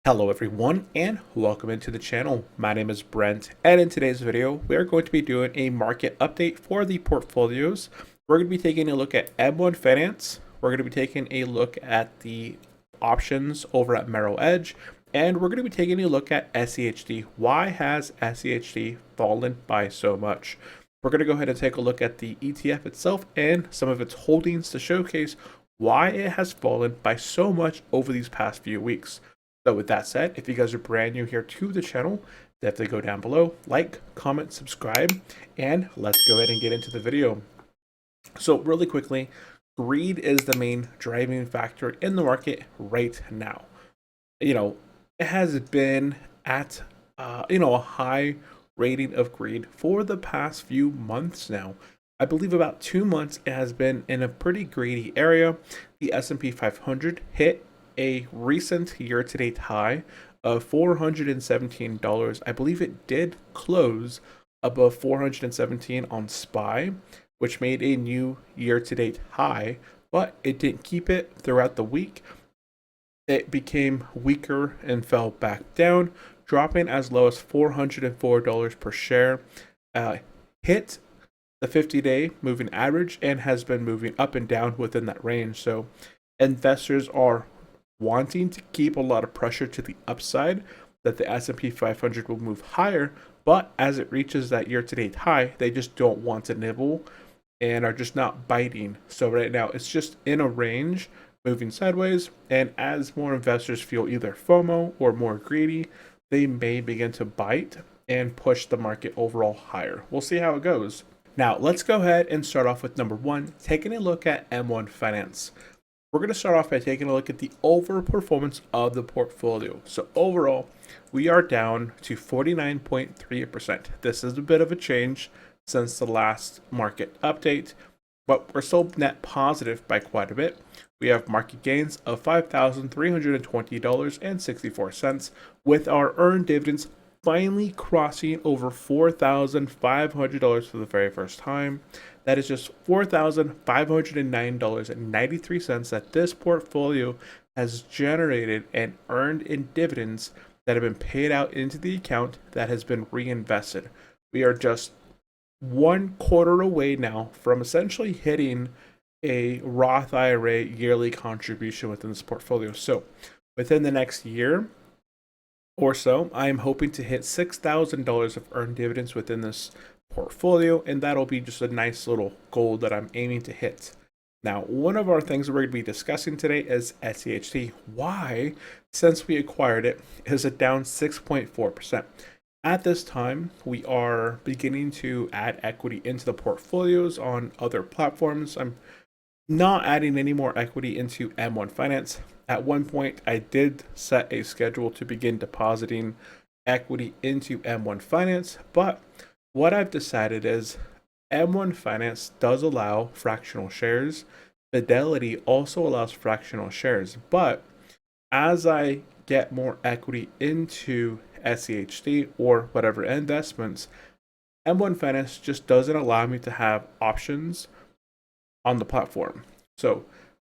Hello everyone and welcome into the channel. My name is Brent, and in today's video we are going to be doing a market update for the portfolios. We're going to be taking a look at M1 Finance, we're going to be taking a look at the options over at Merrill Edge, and we're going to be taking a look at SCHD. Why has SCHD fallen by so much? We're going to go ahead and take a look at the ETF itself and some of its holdings to showcase why it has fallen by so much over these past few weeks. So with that said, if you guys are brand new here to the channel, definitely go down below, like, comment, subscribe, and let's go ahead and get into the video. So really quickly, greed is the main driving factor in the market right now. It has been at, a high rating of greed for the past few months now. I believe about 2 months it has been in a pretty greedy area. The S&P 500 hit a recent year-to-date high of $417. I believe it did close above 417 on SPY, which made a new year-to-date high, but it didn't keep it throughout the week. It became weaker and fell back down, dropping as low as $404 per share. Hit the 50-day moving average and has been moving up and down within that range. So investors are wanting to keep a lot of pressure to the upside that the S&P 500 will move higher, but as it reaches that year-to-date high, they just don't want to nibble and are just not biting. So right now it's just in a range moving sideways, and as more investors feel either FOMO or more greedy, they may begin to bite and push the market overall higher. We'll see how it goes. Now let's go ahead and start off with number one, taking a look at M1 Finance. We're going to start off by taking a look at the overperformance of the portfolio. So overall, we are down to 49.3%. This is a bit of a change since the last market update, but we're still net positive by quite a bit. We have market gains of $5,320.64, with our earned dividends finally crossing over $4,500 for the very first time. That is just $4,509.93 that this portfolio has generated and earned in dividends that have been paid out into the account that has been reinvested. We are just 1/4 away now from essentially hitting a Roth IRA yearly contribution within this portfolio. So within the next year or so, I am hoping to hit $6,000 of earned dividends within this portfolio, and that'll be just a nice little goal that I'm aiming to hit. Now, one of our things we're going to be discussing today is SCHD. Why, since we acquired it, is it down 6.4%? At this time, we are beginning to add equity into the portfolios on other platforms. I'm not adding any more equity into M1 Finance. At one point, I did set a schedule to begin depositing equity into M1 Finance, but what I've decided is M1 Finance does allow fractional shares. Fidelity also allows fractional shares, but as I get more equity into SCHD or whatever investments, M1 Finance just doesn't allow me to have options on the platform. So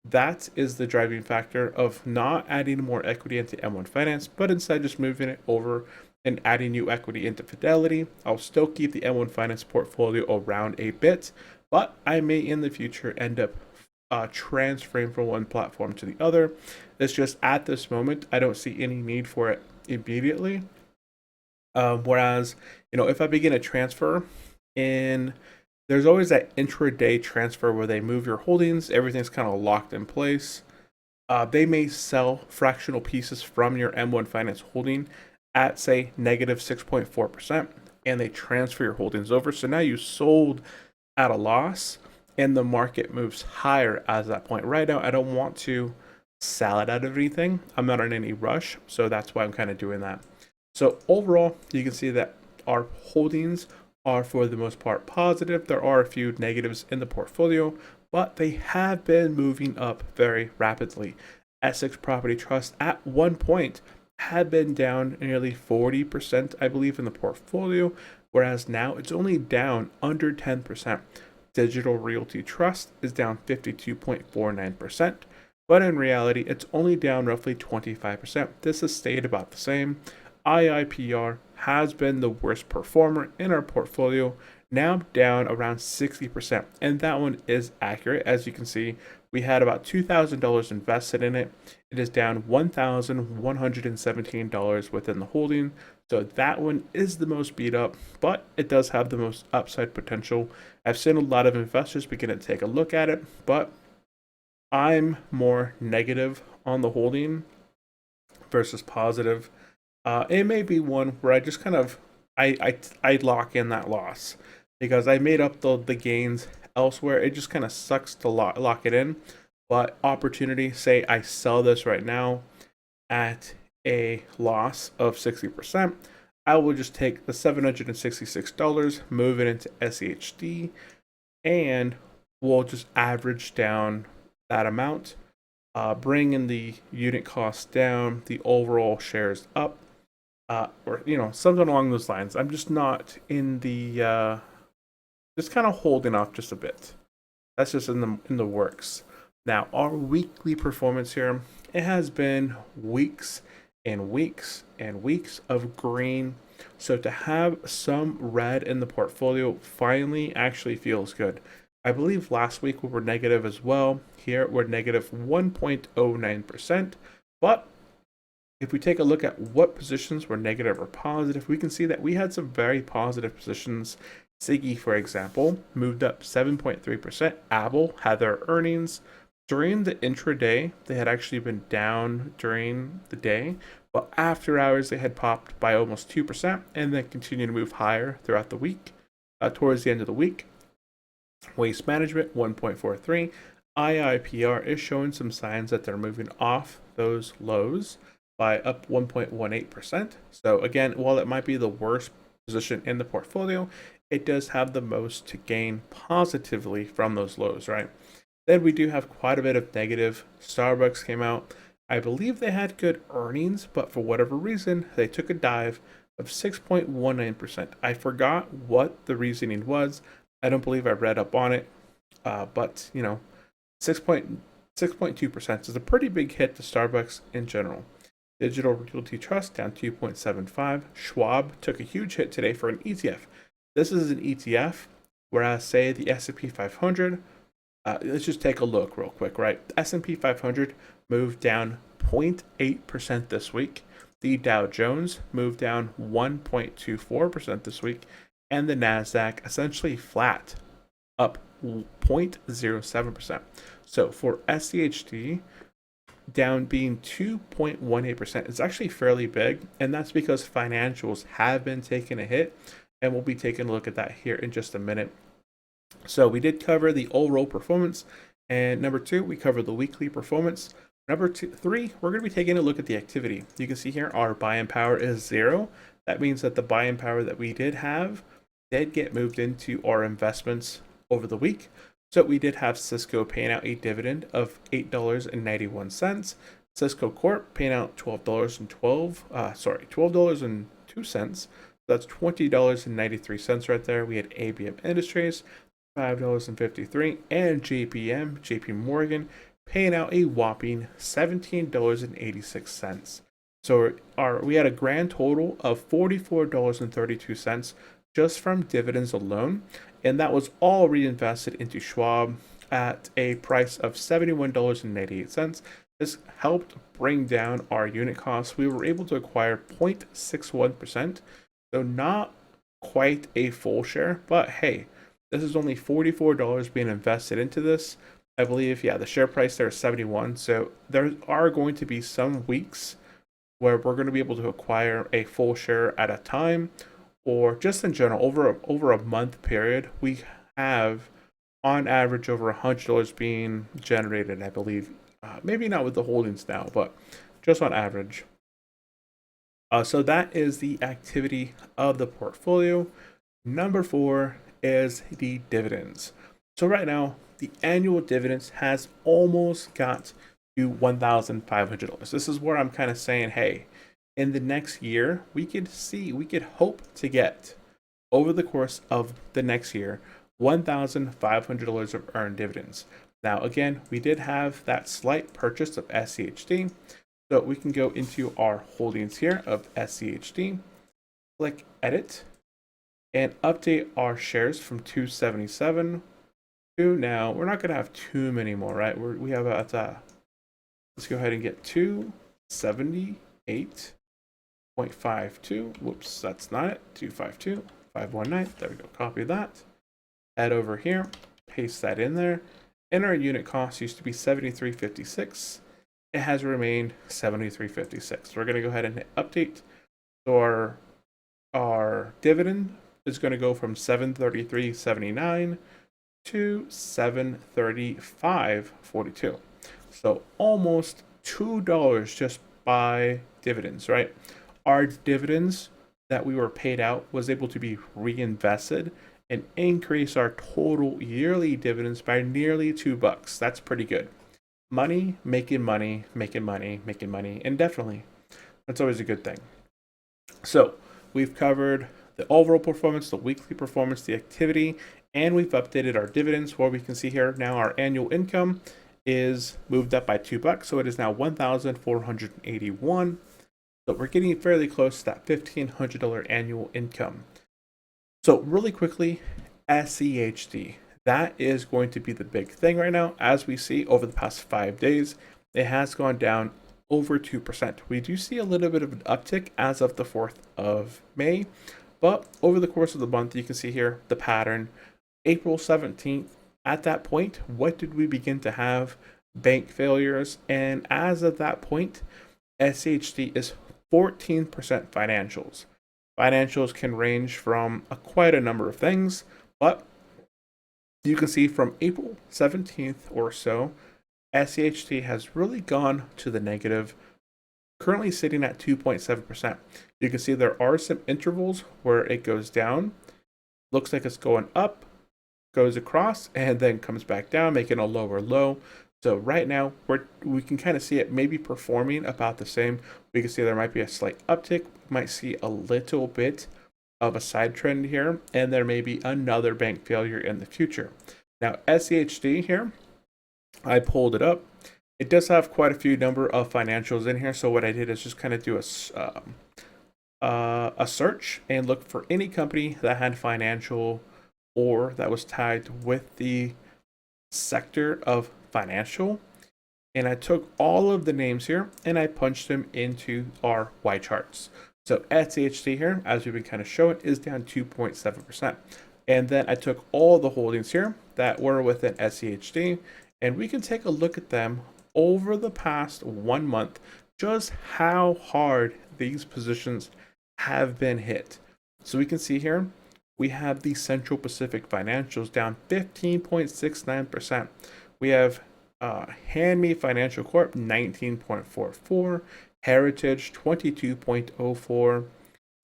that is the driving factor of not adding more equity into M1 Finance, but instead just moving it over and adding new equity into Fidelity. I'll still keep the M1 Finance portfolio around a bit, but I may in the future end up transferring from one platform to the other. It's just at this moment, I don't see any need for it immediately. Whereas, if I begin a transfer there's always that intraday transfer where they move your holdings, everything's kind of locked in place. They may sell fractional pieces from your M1 Finance holding at, say, negative 6.4%, and they transfer your holdings over. So now you sold at a loss, and the market moves higher at that point. Right now, I don't want to sell it out of anything. I'm not in any rush, so that's why I'm kind of doing that. So overall, you can see that our holdings are for the most part positive. There are a few negatives in the portfolio, but they have been moving up very rapidly. Essex Property Trust at one point had been down nearly 40%, I believe, in the portfolio, whereas now it's only down under 10%. Digital Realty Trust is down 52.49%. but in reality, it's only down roughly 25%. This has stayed about the same. IIPR has been the worst performer in our portfolio, now down around 60%. And that one is accurate. As you can see, we had about $2,000 invested in it. It is down $1,117 within the holding. So that one is the most beat up, but it does have the most upside potential. I've seen a lot of investors begin to take a look at it, but I'm more negative on the holding versus positive. It may be one where I just kind of I lock in that loss because I made up the gains elsewhere. It just kind of sucks to lock it in. But opportunity, say I sell this right now at a loss of 60%, I will just take the $766, move it into SCHD, and we'll just average down that amount, bring in the unit cost down, the overall shares up, or something along those lines. I'm just not in the just kind of holding off just a bit. That's just in the works. Now our weekly performance here, it has been weeks and weeks and weeks of green. So to have some red in the portfolio finally actually feels good. I believe last week we were negative as well. Here we're negative 1.09%. But if we take a look at what positions were negative or positive, we can see that we had some very positive positions. Siggy, for example, moved up 7.3%. Apple had their earnings. During the intraday, they had actually been down during the day, but after hours, they had popped by almost 2% and then continued to move higher throughout the week. Towards the end of the week, Waste Management 1.43. IIPR is showing some signs that they're moving off those lows by up 1.18%. So again, while it might be the worst position in the portfolio, it does have the most to gain positively from those lows, right? Then we do have quite a bit of negative. Starbucks came out. I believe they had good earnings, but for whatever reason, they took a dive of 6.19%. I forgot what the reasoning was. I don't believe I read up on it, but 6.2% is a pretty big hit to Starbucks in general. Digital Realty Trust down 2.75. Schwab took a huge hit today for an ETF. This is an ETF, whereas say the S&P 500. Let's just take a look real quick, right? The S&P 500 moved down 0.8% this week. The Dow Jones moved down 1.24% this week, and the Nasdaq essentially flat, up 0.07%. So for SCHD, down being 2.18%, it's actually fairly big, and that's because financials have been taking a hit, and we'll be taking a look at that here in just a minute. So we did cover the overall performance, and number 2, we covered the weekly performance. Number 3, we're going to be taking a look at the activity. You can see here our buying power is 0. That means that the buying power that we did have did get moved into our investments over the week. So we did have Cisco paying out a dividend of $8.91. Cisco Corp paying out $12.02. That's $20.93 right there. We had ABM Industries, $5.53, and JP Morgan paying out a whopping $17.86. So we had a grand total of $44.32 just from dividends alone, and that was all reinvested into Schwab at a price of $71.88. This helped bring down our unit costs. We were able to acquire 0.61%, so not quite a full share, but hey, this is only $44 being invested into this. I believe, the share price there is 71, so there are going to be some weeks where we're going to be able to acquire a full share at a time, or just in general, over a month period, we have on average over $100 being generated, I believe. Maybe not with the holdings now, but just on average. So that is the activity of the portfolio. Number 4 is the dividends. So right now, the annual dividends has almost got to $1,500. This is where I'm kind of saying, hey, in the next year, we could hope to get, over the course of the next year, $1,500 of earned dividends. Now, again, we did have that slight purchase of SCHD. So we can go into our holdings here of SCHD, click edit, and update our shares from 277 to now. We're not going to have too many more, right? We have let's go ahead and get 278.52. Whoops, that's not it. 252.519. There we go. Copy that. Add over here. Paste that in there. And our unit cost used to be 73.56. It has remained 73.56. We're going to go ahead and hit update. So our dividend is going to go from 733.79 to 735.42. So almost $2 just by dividends, right? Our dividends that we were paid out was able to be reinvested and increase our total yearly dividends by nearly $2. That's pretty good. Money, making money, making money, making money, indefinitely. That's always a good thing. So we've covered the overall performance, the weekly performance, the activity, and we've updated our dividends. Where we can see here now our annual income is moved up by $2, so it is now $1,481. So we're getting fairly close to that $1,500 annual income. So really quickly, SCHD. That is going to be the big thing right now. As we see over the past 5 days, it has gone down over 2%. We do see a little bit of an uptick as of the 4th of May, but over the course of the month, you can see here the pattern. April 17th, at that point, what did we begin to have? Bank failures. And as of that point, SCHD is 14% financials. Financials can range from quite a number of things, but you can see from April 17th or so, SCHD has really gone to the negative, currently sitting at 2.7%. You can see there are some intervals where it goes down, looks like it's going up, goes across, and then comes back down, making a lower low. So right now, we can kind of see it maybe performing about the same. We can see there might be a slight uptick. We might see a little bit of a side trend here, and there may be another bank failure in the future. Now, SCHD here, I pulled it up. It does have quite a few number of financials in here. So what I did is just kind of do a search and look for any company that had financial or that was tagged with the sector of financial. And I took all of the names here and I punched them into our Y charts. So SCHD here, as we've been kind of showing, is down 2.7%. And then I took all the holdings here that were within SCHD, and we can take a look at them over the past 1 month, just how hard these positions have been hit. So we can see here, we have the Central Pacific Financials down 15.69%. We have Handme Financial Corp 19.44, Heritage 22.04,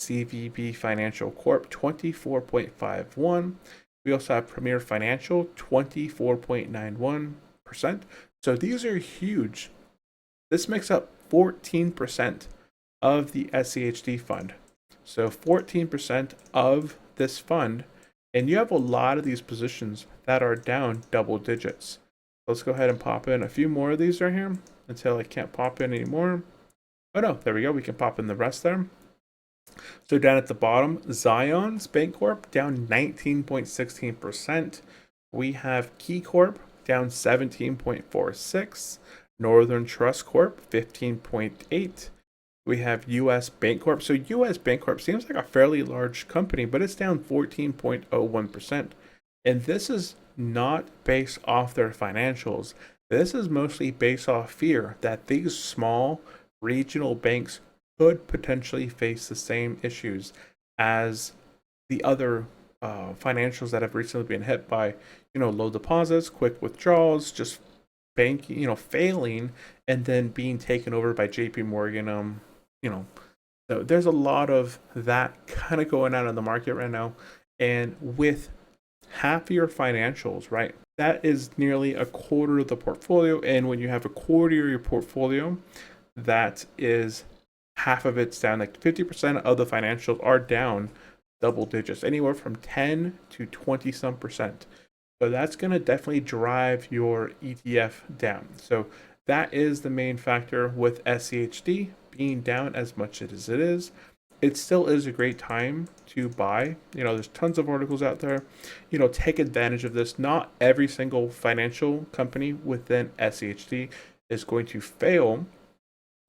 CVB Financial Corp 24.51. We also have Premier Financial 24.91%. So these are huge. This makes up 14% of the SCHD fund. So 14% of this fund, and you have a lot of these positions that are down double digits. Let's go ahead and pop in a few more of these right here until I can't pop in anymore. Oh no, there we go. We can pop in the rest there. So down at the bottom, Zion's Bancorp down 19.16%. We have Key Corp down 17.46%. Northern Trust Corp 15.8%. We have US Bancorp. So US Bancorp seems like a fairly large company, but it's down 14.01%. And this is not based off their financials. This is mostly based off fear that these small regional banks could potentially face the same issues as the other financials that have recently been hit by, low deposits, quick withdrawals, just banking, failing, and then being taken over by JP Morgan. So there's a lot of that kind of going on in the market right now. And with half of your financials, right, that is nearly a quarter of the portfolio. And when you have a quarter of your portfolio, that is half of it's down. Like 50% of the financials are down double digits, anywhere from 10 to 20 some percent. So that's going to definitely drive your ETF down. So that is the main factor with SCHD being down as much as it is. It still is a great time to buy. There's tons of articles out there. Take advantage of this. Not every single financial company within SCHD is going to fail.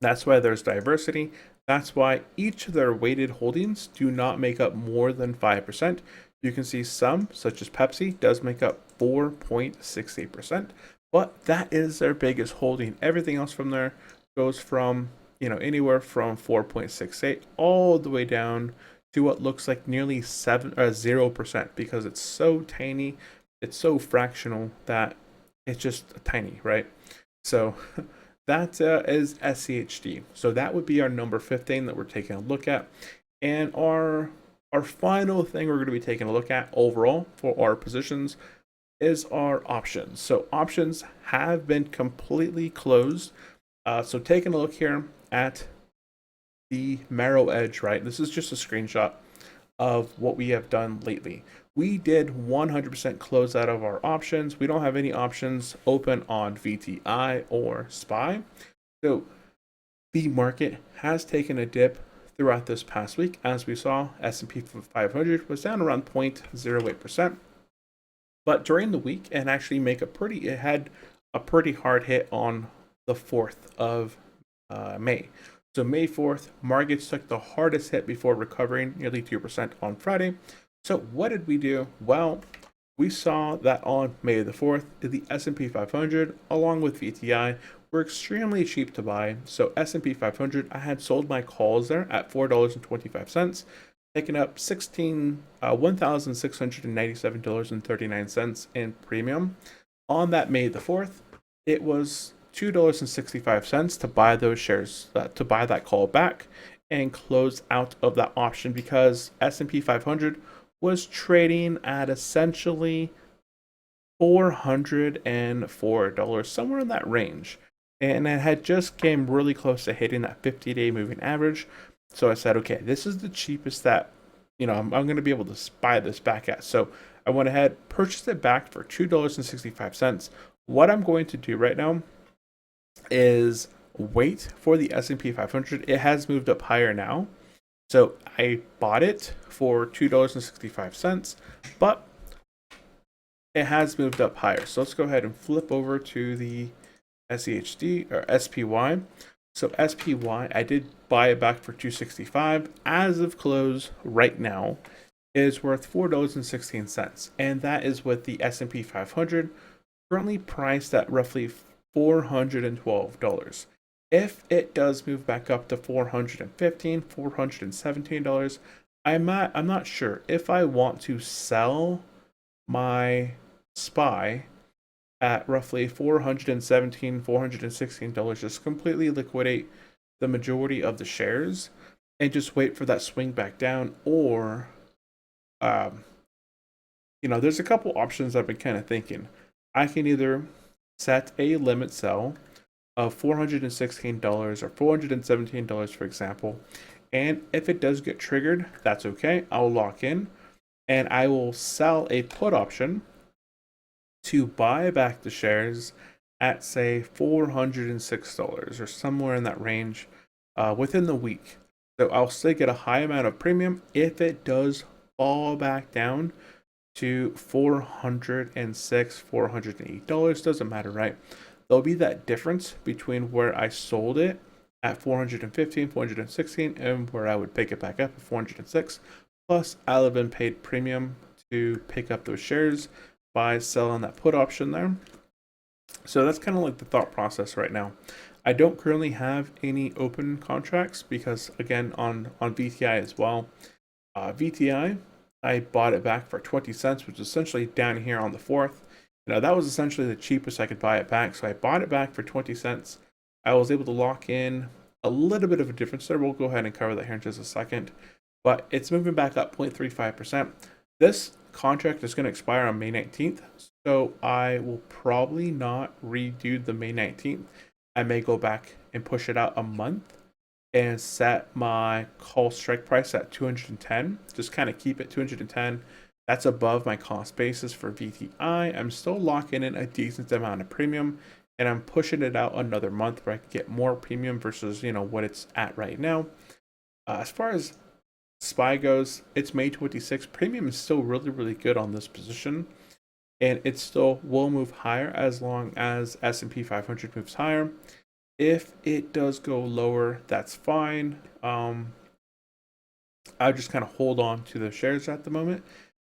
That's why there's diversity. That's why each of their weighted holdings do not make up more than 5%. You can see some, such as Pepsi, does make up 4.68%, but that is their biggest holding. Everything else from there goes from, anywhere from 4.68 all the way down to what looks like nearly 0%, because it's so tiny, it's so fractional that it's just tiny, right? So that is SCHD. So that would be our number 15 that we're taking a look at. And our final thing we're going to be taking a look at overall for our positions is our options. So options have been completely closed. So taking a look here at the Marrow Edge, right? This is just a screenshot of what we have done lately. We did 100% close out of our options. We don't have any options open on VTI or SPY. So the market has taken a dip throughout this past week. As we saw, S&P 500 was down around 0.08%. But during the week, it had a pretty hard hit on the 4th of May. So May 4th, markets took the hardest hit before recovering nearly 2% on Friday. So what did we do? Well, we saw that on May the 4th, the S&P 500 along with VTI were extremely cheap to buy. So S&P 500, I had sold my calls there at $4.25, taking up $1,697.39 in premium. On that May the 4th, it was $2.65 to buy those shares, to buy that call back and close out of that option, because S&P 500 was trading at essentially $404, somewhere in that range. And it had just came really close to hitting that 50-day moving average. So I said, okay, this is the cheapest that, I'm going to be able to buy this back at. So I went ahead, purchased it back for $2.65. What I'm going to do right now is wait for the S&P 500. It has moved up higher now. So I bought it for $2.65, but it has moved up higher. So let's go ahead and flip over to the SCHD or SPY. So SPY, I did buy it back for $2.65. As of close right now, it is worth $4.16, and that is with the S&P 500 currently priced at roughly $412. If it does move back up to $415, $417, I'm not sure if I want to sell my SPY at roughly $417, $416, just completely liquidate the majority of the shares and just wait for that swing back down, or there's a couple options I've been kind of thinking. I can either set a limit sell of $416 or $417, for example, and if it does get triggered, that's okay. I'll lock in and I will sell a put option to buy back the shares at, say, $406 or somewhere in that range within the week. So I'll still get a high amount of premium if it does fall back down to $406, $408. Doesn't matter, right? There'll be that difference between where I sold it at $415, $416, and where I would pick it back up at $406. Plus, I'll have been paid premium to pick up those shares by selling that put option there. So that's kind of like the thought process right now. I don't currently have any open contracts because, again, on VTI as well. VTI, I bought it back for 20 cents, which is essentially down here on the 4th. That was essentially the cheapest I could buy it back. So I bought it back for 20 cents. I was able to lock in a little bit of a difference there. We'll go ahead and cover that here in just a second. But it's moving back up 0.35%. This contract is going to expire on May 19th. So I will probably not redo the May 19th. I may go back and push it out a month and set my call strike price at 210. Just kind of keep it 210. That's above my cost basis for VTI. I'm still locking in a decent amount of premium, and I'm pushing it out another month where I can get more premium versus, what it's at right now. As far as SPY goes, it's May 26. Premium is still really, really good on this position, and it still will move higher as long as S&P 500 moves higher. If it does go lower, that's fine. I'll just kind of hold on to the shares at the moment,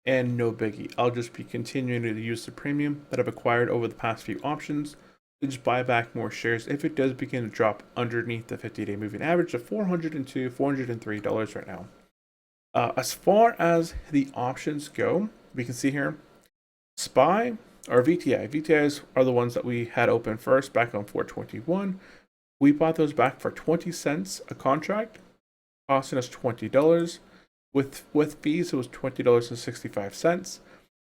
and no biggie. I'll just be continuing to use the premium that I've acquired over the past few options to just buy back more shares if it does begin to drop underneath the 50-day moving average of $402, $403 right now. As far as the options go, we can see here SPY or VTI. VTIs are the ones that we had open first back on 421. We bought those back for 20 cents a contract, costing us $20. With fees, it was $20.65.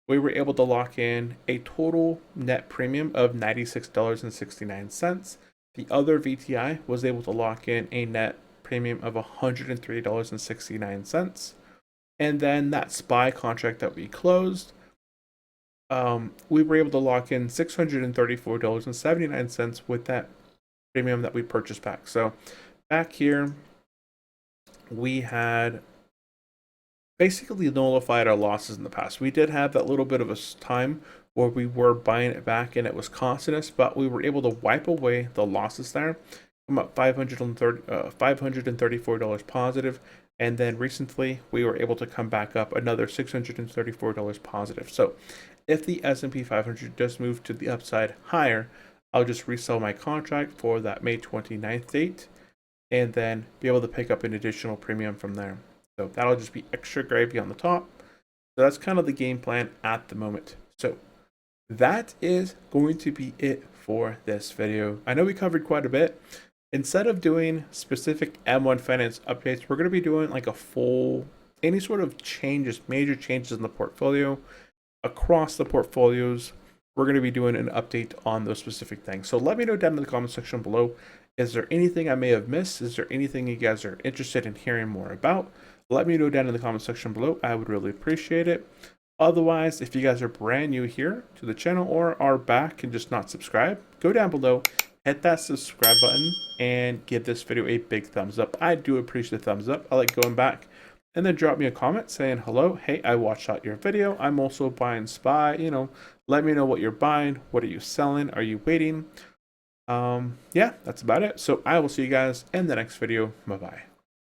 We were able to lock in a total net premium of $96.69. The other VTI was able to lock in a net premium of $103.69. And then that SPY contract that we closed, we were able to lock in $634.79 with that premium that we purchased back. So back here, we had basically nullified our losses in the past. We did have that little bit of a time where we were buying it back and it was costing us, but we were able to wipe away the losses there. I'm up $534 positive, and then recently we were able to come back up another $634 positive. So if the S&P 500 does move to the upside higher, I'll just resell my contract for that May 29th date and then be able to pick up an additional premium from there. So that'll just be extra gravy on the top. So that's kind of the game plan at the moment. So that is going to be it for this video. I know we covered quite a bit. Instead of doing specific M1 finance updates, we're going to be doing like a full, any sort of changes, major changes in the portfolio, across the portfolios. We're going to be doing an update on those specific things. So let me know down in the comment section below. Is there anything I may have missed? Is there anything you guys are interested in hearing more about? Let me know down in the comment section below. I would really appreciate it. Otherwise, if you guys are brand new here to the channel or are back and just not subscribed, go down below, hit that subscribe button, and give this video a big thumbs up. I do appreciate the thumbs up. I like going back. And then drop me a comment saying, hello, hey, I watched out your video. I'm also buying SPY. Let me know what you're buying. What are you selling? Are you waiting? Yeah, that's about it. So I will see you guys in the next video. Bye-bye.